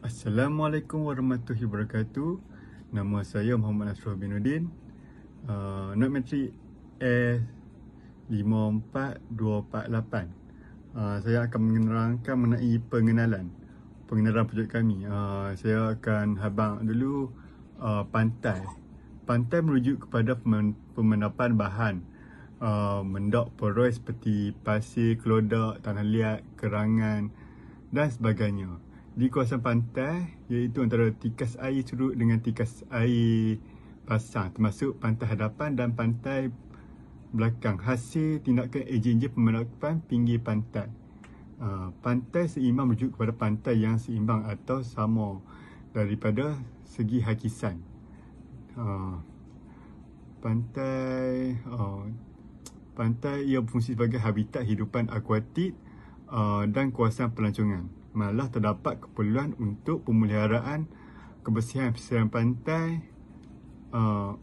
Assalamualaikum warahmatullahi wabarakatuh. Nama saya Muhammad Nasrul Binuddin. Note metrik S54248. Saya akan menerangkan mengenai pengenalan projek kami. Saya akan habang dulu pantai. Pantai merujuk kepada pemendapan bahan mendok poroi seperti pasir, kelodak, tanah liat, kerangan dan sebagainya. Di kawasan pantai, iaitu antara tikas air curut dengan tikas air pasang, termasuk pantai hadapan dan pantai belakang, hasil tindakan ejen-ejen pemendapan pinggir pantai. Pantai seimbang merujuk kepada pantai yang seimbang atau sama daripada segi hakisan. Pantai ia berfungsi sebagai habitat hidupan akuatik dan kawasan pelancongan. Malah terdapat keperluan untuk pemeliharaan kebersihan pesisir pantai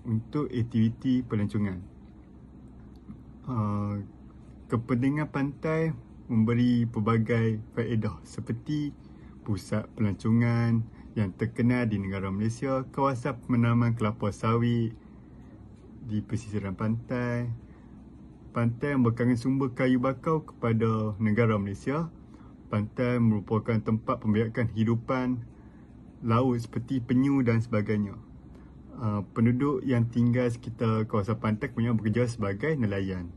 untuk aktiviti pelancongan. Kepentingan pantai memberi pelbagai faedah seperti pusat pelancongan yang terkenal di negara Malaysia, kawasan penanaman kelapa sawit di pesisiran pantai, pantai yang berkaitan sumber kayu bakau kepada negara Malaysia. Pantai merupakan tempat pembiakan hidupan laut seperti penyu dan sebagainya. Penduduk yang tinggal sekitar kawasan pantai kebanyakan bekerja sebagai nelayan.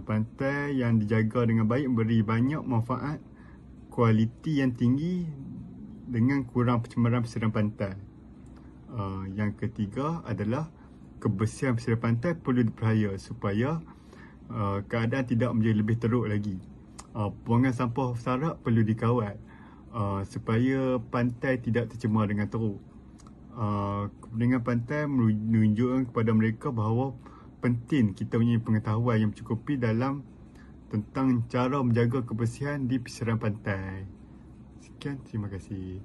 Pantai yang dijaga dengan baik memberi banyak manfaat, kualiti yang tinggi dengan kurang pencemaran pesisir pantai. Yang ketiga adalah kebersihan pesisir pantai perlu dipercaya supaya keadaan tidak menjadi lebih teruk lagi. Buangan sampah sarap perlu dikawal supaya pantai tidak tercemar dengan teruk. Kepentingan pantai menunjukkan kepada mereka bahawa penting kita punya pengetahuan yang mencukupi dalam tentang cara menjaga kebersihan di pesisiran pantai. Sekian, terima kasih.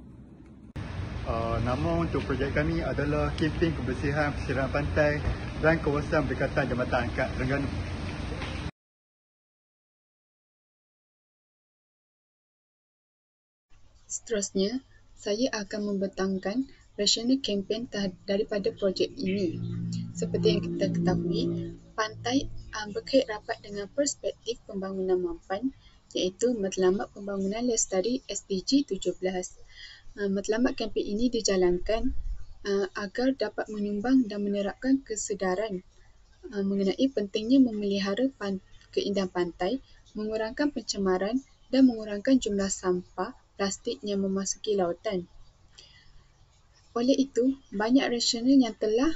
Nama untuk projek kami adalah Kempen Kebersihan Pesisiran Pantai dan Kawasan Berdekatan Jambatan Angkat Terengganu. Seterusnya, saya akan membentangkan rasional kempen daripada projek ini. Seperti yang kita ketahui, pantai berkait rapat dengan perspektif pembangunan mampan, iaitu Matlamat Pembangunan Lestari SDG 17. Matlamat kempen ini dijalankan agar dapat menyumbang dan menerapkan kesedaran mengenai pentingnya memelihara keindahan pantai, mengurangkan pencemaran dan mengurangkan jumlah sampah plastik yang memasuki lautan. Oleh itu, banyak rasional yang telah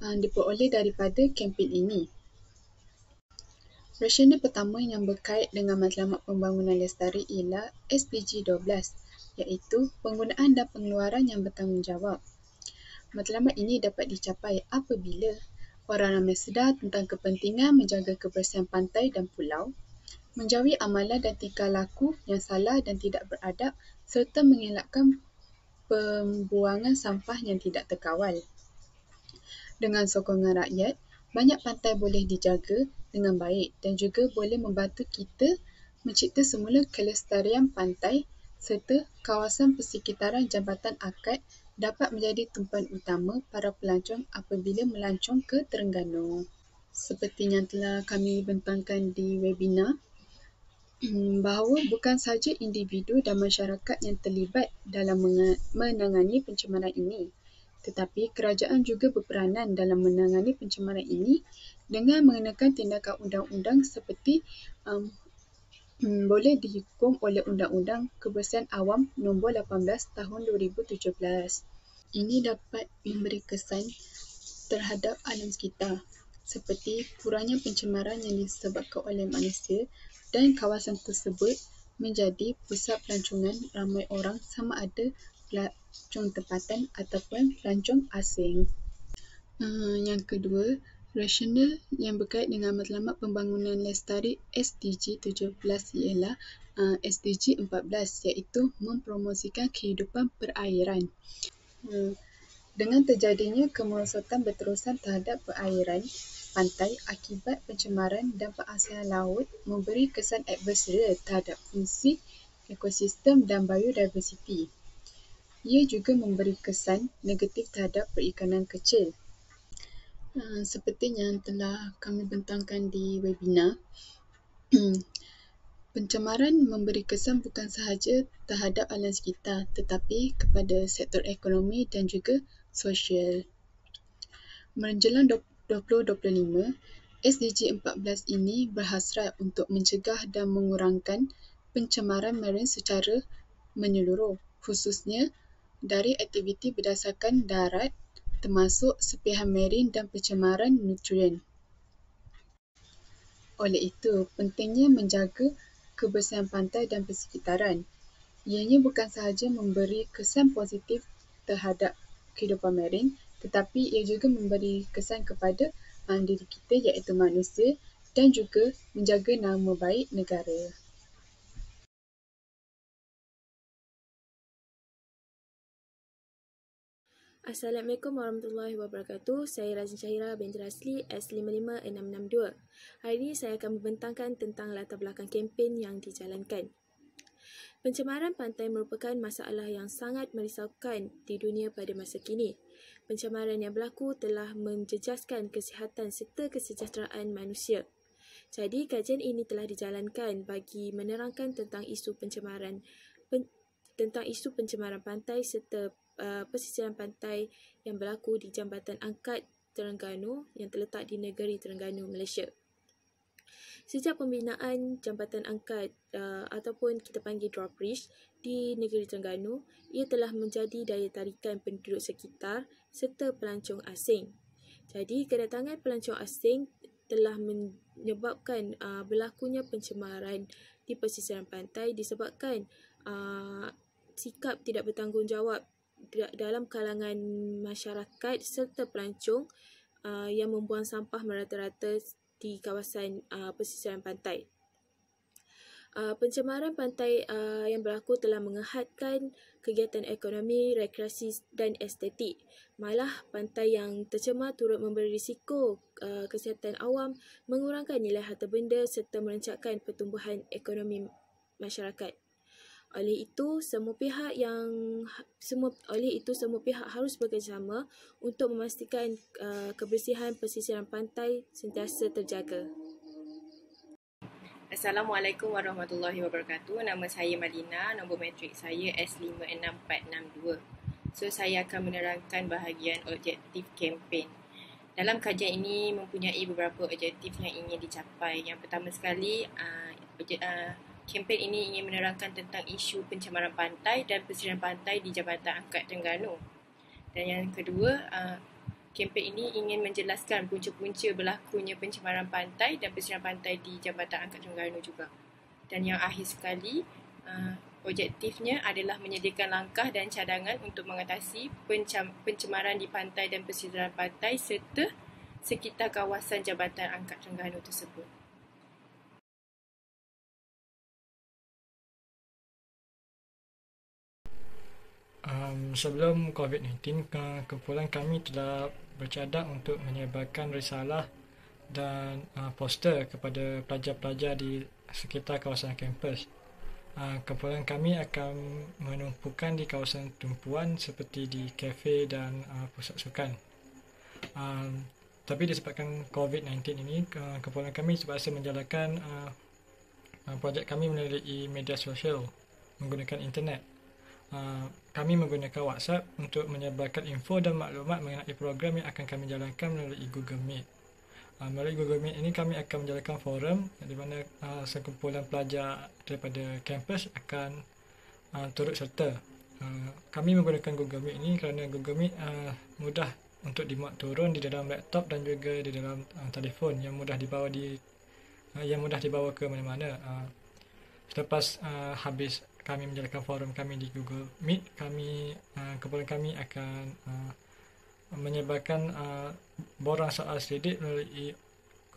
diperoleh daripada kempen ini. Rasional pertama yang berkait dengan Matlamat Pembangunan Lestari ialah SDG 12, iaitu penggunaan dan pengeluaran yang bertanggungjawab. Matlamat ini dapat dicapai apabila orang ramai sedar tentang kepentingan menjaga kebersihan pantai dan pulau, menjauhi amalan dan tingkah laku yang salah dan tidak beradab serta mengelakkan pembuangan sampah yang tidak terkawal. Dengan sokongan rakyat, banyak pantai boleh dijaga dengan baik dan juga boleh membantu kita mencipta semula kelestarian pantai serta kawasan persekitaran Jambatan Akad dapat menjadi tumpuan utama para pelancong apabila melancong ke Terengganu. Seperti yang telah kami bentangkan di webinar, bahawa bukan sahaja individu dan masyarakat yang terlibat dalam menangani pencemaran ini, tetapi kerajaan juga berperanan dalam menangani pencemaran ini dengan mengenakan tindakan undang-undang seperti boleh dihukum oleh Undang-Undang Kebersihan Awam Nombor 18 Tahun 2017. Ini dapat memberi kesan terhadap alam sekitar seperti kurangnya pencemaran yang disebabkan oleh manusia dan kawasan tersebut menjadi pusat pelancongan ramai orang sama ada pelancong tempatan ataupun pelancong asing. Yang kedua, rasional yang berkait dengan Matlamat Pembangunan Lestari SDG 17 ialah SDG 14, iaitu mempromosikan kehidupan perairan. Dengan terjadinya kemerosotan berterusan terhadap perairan pantai akibat pencemaran dan pengasihan laut memberi kesan adverse terhadap fungsi ekosistem dan biodiversiti. Ia juga memberi kesan negatif terhadap perikanan kecil. Seperti yang telah kami bentangkan di webinar, pencemaran memberi kesan bukan sahaja terhadap alam sekitar tetapi kepada sektor ekonomi dan juga sosial. Menjelang 2025, SDG 14 ini berhasrat untuk mencegah dan mengurangkan pencemaran marin secara menyeluruh, khususnya dari aktiviti berdasarkan darat termasuk serpihan marin dan pencemaran nutrien. Oleh itu, pentingnya menjaga kebersihan pantai dan persekitaran. Ianya bukan sahaja memberi kesan positif terhadap kehidupan marin, tetapi ia juga memberi kesan kepada diri kita iaitu manusia dan juga menjaga nama baik negara. Assalamualaikum warahmatullahi wabarakatuh. Saya Razin Syahira binti Rasli S55662. Hari ini saya akan membentangkan tentang latar belakang kempen yang dijalankan. Pencemaran pantai merupakan masalah yang sangat merisaukan di dunia pada masa kini. Pencemaran yang berlaku telah menjejaskan kesihatan serta kesejahteraan manusia. Jadi, kajian ini telah dijalankan bagi menerangkan tentang isu pencemaran pantai serta pesisiran pantai yang berlaku di Jambatan Angkat Terengganu yang terletak di negeri Terengganu, Malaysia. Sejak pembinaan Jambatan Angkat ataupun kita panggil drawbridge di negeri Terengganu, ia telah menjadi daya tarikan penduduk sekitar serta pelancong asing. Jadi, kedatangan pelancong asing telah menyebabkan berlakunya pencemaran di pesisiran pantai disebabkan sikap tidak bertanggungjawab dalam kalangan masyarakat serta pelancong yang membuang sampah merata-rata di kawasan pesisiran pantai. Pencemaran pantai yang berlaku telah menghadkan kegiatan ekonomi, rekreasi dan estetik. Malah pantai yang tercemar turut memberi risiko kesihatan awam, mengurangkan nilai harta benda serta merancangkan pertumbuhan ekonomi masyarakat. Oleh itu, semua pihak harus bekerjasama untuk memastikan kebersihan pesisiran pantai sentiasa terjaga. Assalamualaikum warahmatullahi wabarakatuh. Nama saya Malina, nombor matrik saya S56462. So, saya akan menerangkan bahagian objektif kempen. Dalam kajian ini mempunyai beberapa objektif yang ingin dicapai. Yang pertama sekali, kempen ini ingin menerangkan tentang isu pencemaran pantai dan pesisiran pantai di Jambatan Angkat Terengganu. Dan yang kedua, kempen ini ingin menjelaskan punca-punca berlakunya pencemaran pantai dan pesisiran pantai di Jambatan Angkat Terengganu juga. Dan yang akhir sekali, objektifnya adalah menyediakan langkah dan cadangan untuk mengatasi pencemaran di pantai dan pesisiran pantai serta sekitar kawasan Jambatan Angkat Terengganu tersebut. Sebelum COVID-19, kumpulan kami telah bercadang untuk menyebarkan risalah dan poster kepada pelajar-pelajar di sekitar kawasan kampus. Kumpulan kami akan menumpukan di kawasan tumpuan seperti di kafe dan pusat sukan. Tapi disebabkan COVID-19 ini, kumpulan kami terpaksa menjalankan projek kami melalui media sosial menggunakan internet. Kami menggunakan WhatsApp untuk menyebarkan info dan maklumat mengenai program yang akan kami jalankan melalui Google Meet. Melalui Google Meet ini kami akan menjalankan forum di mana sekumpulan pelajar daripada kampus akan turut serta. Kami menggunakan Google Meet ini kerana Google Meet mudah untuk dimuat turun di dalam laptop dan juga di dalam telefon yang mudah dibawa ke mana-mana. Selepas habis kami menjalankan forum kami di Google Meet, kumpulan kami akan menyebarkan borang soal selidik melalui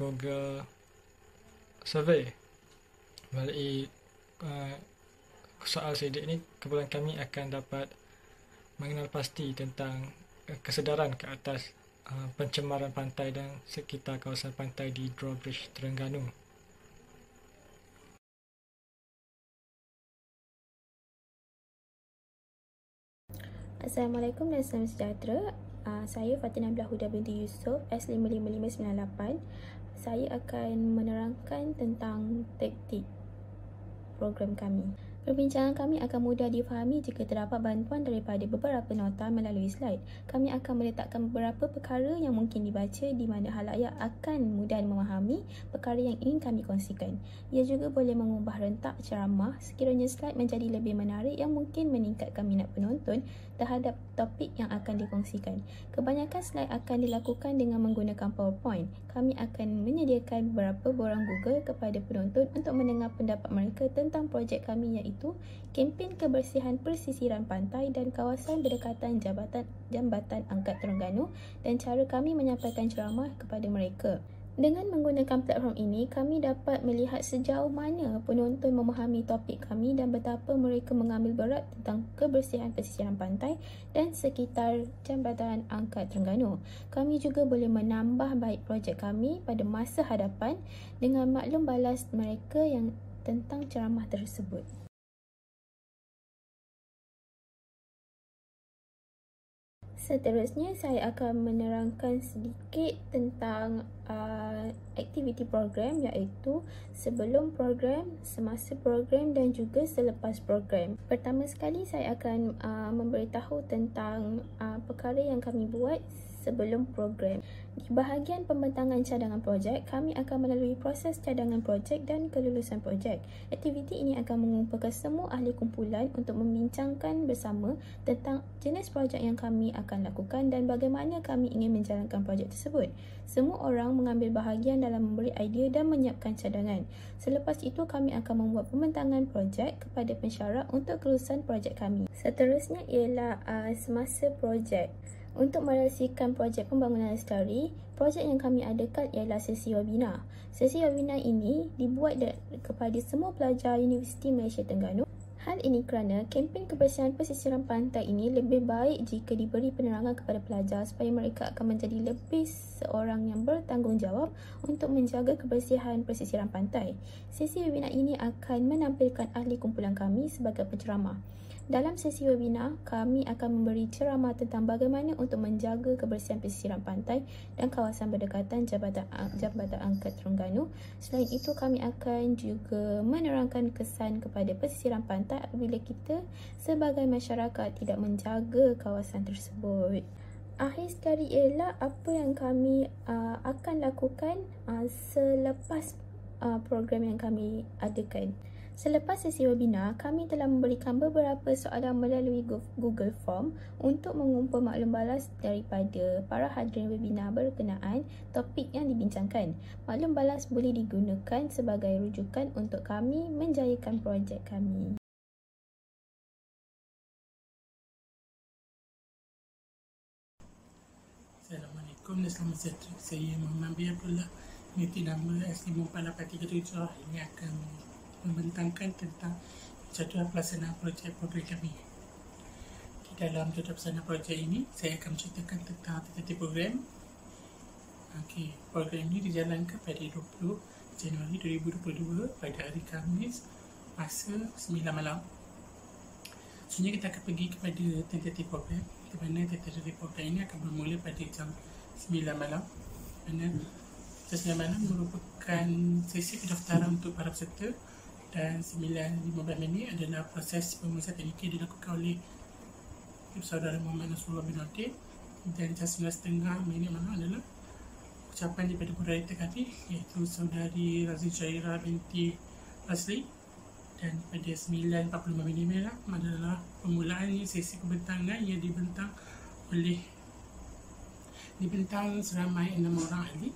Google Survey. Melalui soal selidik ini, kumpulan kami akan dapat mengenal pasti tentang kesedaran ke atas pencemaran pantai dan sekitar kawasan pantai di drawbridge Terengganu. Assalamualaikum dan salam sejahtera. Saya Fatina Blahuda binti Yusof, S55598. Saya akan menerangkan tentang taktik program kami. Perbincangan kami akan mudah difahami jika terdapat bantuan daripada beberapa nota melalui slide. Kami akan meletakkan beberapa perkara yang mungkin dibaca di mana halayak akan mudah memahami perkara yang ingin kami kongsikan. Ia juga boleh mengubah rentak ceramah sekiranya slide menjadi lebih menarik yang mungkin meningkatkan minat penonton terhadap topik yang akan dikongsikan. Kebanyakan slide akan dilakukan dengan menggunakan PowerPoint. Kami akan menyediakan beberapa borang Google kepada penonton untuk mendengar pendapat mereka tentang projek kami iaitu kempen kebersihan pesisiran pantai dan kawasan berdekatan Jambatan Angkat Terengganu dan cara kami menyampaikan ceramah kepada mereka. Dengan menggunakan platform ini, kami dapat melihat sejauh mana penonton memahami topik kami dan betapa mereka mengambil berat tentang kebersihan pesisiran pantai dan sekitar Jambatan Angkat Terengganu. Kami juga boleh menambah baik projek kami pada masa hadapan dengan maklum balas mereka yang tentang ceramah tersebut. Seterusnya, saya akan menerangkan sedikit tentang aktiviti program iaitu sebelum program, semasa program dan juga selepas program. Pertama sekali, saya akan memberitahu tentang perkara yang kami buat sebelum program. Di bahagian pembentangan cadangan projek, kami akan melalui proses cadangan projek dan kelulusan projek. Aktiviti ini akan mengumpulkan semua ahli kumpulan untuk membincangkan bersama tentang jenis projek yang kami akan lakukan dan bagaimana kami ingin menjalankan projek tersebut. Semua orang mengambil bahagian dalam memberi idea dan menyiapkan cadangan. Selepas itu, kami akan membuat pembentangan projek kepada pensyarah untuk kelulusan projek kami. Seterusnya ialah semasa projek. Untuk merahsiakan projek pembangunan lestari, projek yang kami adakan ialah sesi webinar. Sesi webinar ini dibuat kepada semua pelajar Universiti Malaysia Terengganu. Hal ini kerana kempen kebersihan pesisiran pantai ini lebih baik jika diberi penerangan kepada pelajar supaya mereka akan menjadi lebih seorang yang bertanggungjawab untuk menjaga kebersihan pesisiran pantai. Sesi webinar ini akan menampilkan ahli kumpulan kami sebagai penceramah. Dalam sesi webinar, kami akan memberi ceramah tentang bagaimana untuk menjaga kebersihan pesisiran pantai dan kawasan berdekatan Jambatan Angkat Terengganu. Selain itu, kami akan juga menerangkan kesan kepada pesisiran pantai apabila kita sebagai masyarakat tidak menjaga kawasan tersebut. Akhir sekali ialah apa yang kami akan lakukan selepas program yang kami adakan. Selepas sesi webinar, kami telah memberikan beberapa soalan melalui Google Form untuk mengumpul maklum balas daripada para hadirin webinar berkenaan topik yang dibincangkan. Maklum balas boleh digunakan sebagai rujukan untuk kami menjayakan projek kami. Assalamualaikum dan selamat sejahtera. Saya Muhammad Abdullah, mengikuti nama S54837. Ini akan membentangkan tentang jadual pelaksanaan projek program kami. Di dalam jadual pelaksanaan projek ini, saya akan menceritakan tentang aktiviti program. Program ini dijalankan pada 20 Januari 2022 pada hari Khamis masa 9 malam. Sebenarnya kita akan pergi kepada tentatif program, di mana tentatif program ini akan bermula pada jam 9 malam. Mana jam 9 malam merupakan sesi pendaftaran untuk para peserta dan 9.15 minit adalah proses pemeriksaan tekniki dilakukan oleh saudara Muhammad Nasrullah bin Atin, dan jam 9.30 minit malam adalah ucapan daripada moderator kami iaitu saudari Razin Syairah binti Rasli, dan pada 9.45 minit malam adalah permulaan sesi pembentangan yang dibentang seramai 6 orang ahli,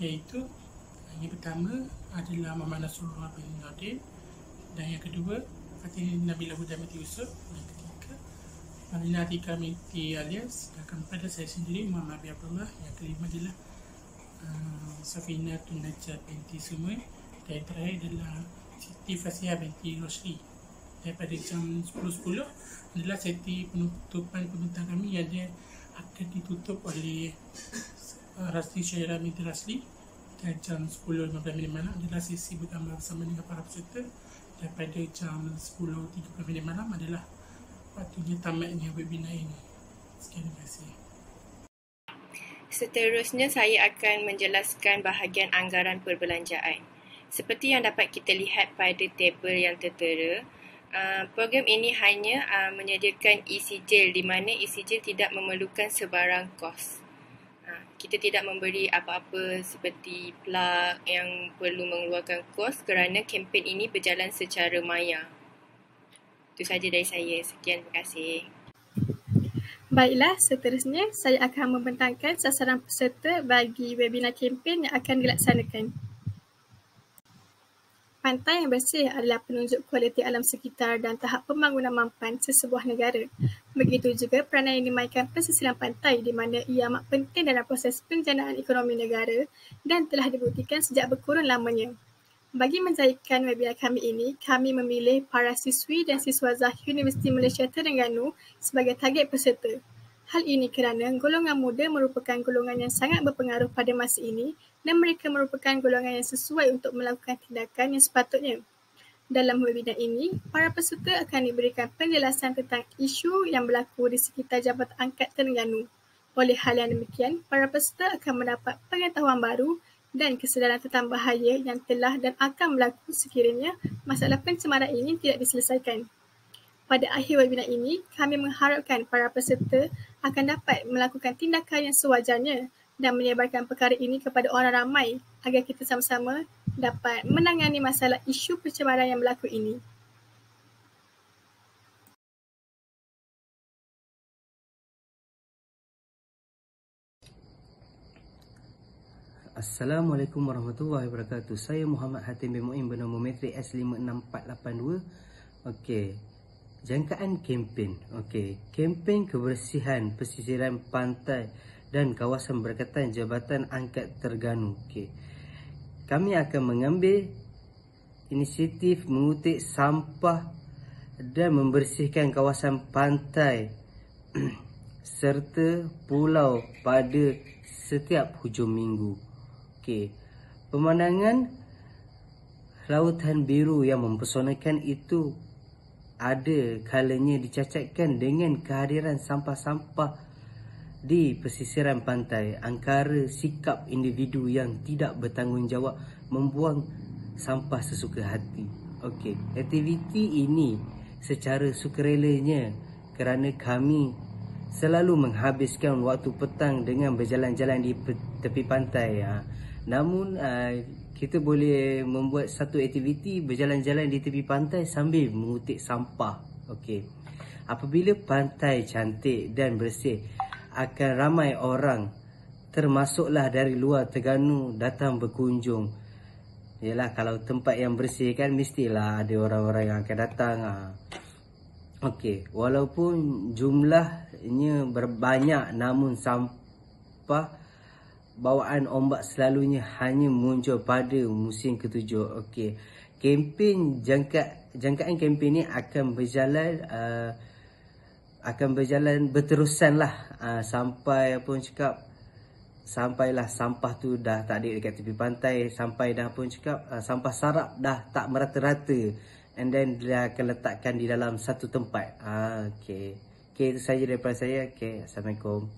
iaitu yang pertama adalah Muhammad Nasrullah bin Nadim, dan yang kedua Fatina Blahuda binti Yusof, yang ketiga Malina Atika binti Alias, dan keempat saya sendiri Muhammad Abdullah, yang kelima adalah Safina Tun Najat binti Sumai, dan yang terakhir adalah Siti Fasihah binti Rosli. Daripada jam 10.10 adalah sesi penutupan pembentangan kami yang akan ditutup oleh Razin Syairah binti Rasli, dan jam 10.15 minit malam adalah sesi bergambar bersama dengan para peserta, dan pada jam 10.30 minit malam adalah sepatutnya tamatnya webinar ini. Sekian, terima kasih. Seterusnya, saya akan menjelaskan bahagian anggaran perbelanjaan. Seperti yang dapat kita lihat pada tabel yang tertera, program ini hanya menyediakan e-sijil di mana e-sijil tidak memerlukan sebarang kos. Kita tidak memberi apa-apa seperti plug yang perlu mengeluarkan kos kerana kempen ini berjalan secara maya. Itu sahaja dari saya. Sekian, terima kasih. Baiklah, seterusnya saya akan membentangkan sasaran peserta bagi webinar kempen yang akan dilaksanakan. Pantai yang bersih adalah penunjuk kualiti alam sekitar dan tahap pembangunan mampan sesebuah negara. Begitu juga peranan yang dimainkan pesisiran pantai di mana ia amat penting dalam proses penjanaan ekonomi negara dan telah dibuktikan sejak berkurun lamanya. Bagi menjayakan webinar kami ini, kami memilih para siswi dan siswazah Universiti Malaysia Terengganu sebagai target peserta. Hal ini kerana golongan muda merupakan golongan yang sangat berpengaruh pada masa ini dan mereka merupakan golongan yang sesuai untuk melakukan tindakan yang sepatutnya. Dalam webinar ini, para peserta akan diberikan penjelasan tentang isu yang berlaku di sekitar Jabatan Angkat Terengganu. Oleh hal yang demikian, para peserta akan mendapat pengetahuan baru dan kesedaran tentang bahaya yang telah dan akan berlaku sekiranya masalah pencemaran ini tidak diselesaikan. Pada akhir webinar ini, kami mengharapkan para peserta akan dapat melakukan tindakan yang sewajarnya dan menyebarkan perkara ini kepada orang ramai agar kita sama-sama dapat menangani masalah isu pencemaran yang berlaku ini. Assalamualaikum warahmatullahi wabarakatuh. Saya Muhammad Hatim bin Mu'in bernama metrik S56482. Okey. Jangkaan kempen. Okey. Kempen kebersihan pesisiran pantai dan kawasan berdekatan Jabatan Angkat Terengganu. Okey. Kami akan mengambil inisiatif mengutik sampah dan membersihkan kawasan pantai serta pulau pada setiap hujung minggu. Okey, pemandangan lautan biru yang mempesonakan itu ada kalanya dicacatkan dengan kehadiran sampah-sampah di pesisiran pantai. Angkara sikap individu yang tidak bertanggungjawab membuang sampah sesuka hati. Okey, aktiviti ini secara sukarelanya kerana kami selalu menghabiskan waktu petang dengan berjalan-jalan di tepi pantai. Namun kita boleh membuat satu aktiviti berjalan-jalan di tepi pantai sambil mengutik sampah. Okey. Apabila pantai cantik dan bersih, akan ramai orang termasuklah dari luar Terengganu datang berkunjung. Yalah, kalau tempat yang bersih kan mestilah ada orang-orang yang akan datang. Okey, walaupun jumlahnya berbanyak namun sampah bawaan ombak selalunya hanya muncul pada musim ketujuh. Okey. Kempen jangkaan kempen ini akan berjalan berterusanlah sampai apa orang cakap, sampailah sampah tu dah tak ada dekat tepi pantai, sampai dah pun cakap sampah sarap dah tak merata-rata, and then dia akan letakkan di dalam satu tempat. Okey. Okey, itu saja daripada saya. Okey, assalamualaikum.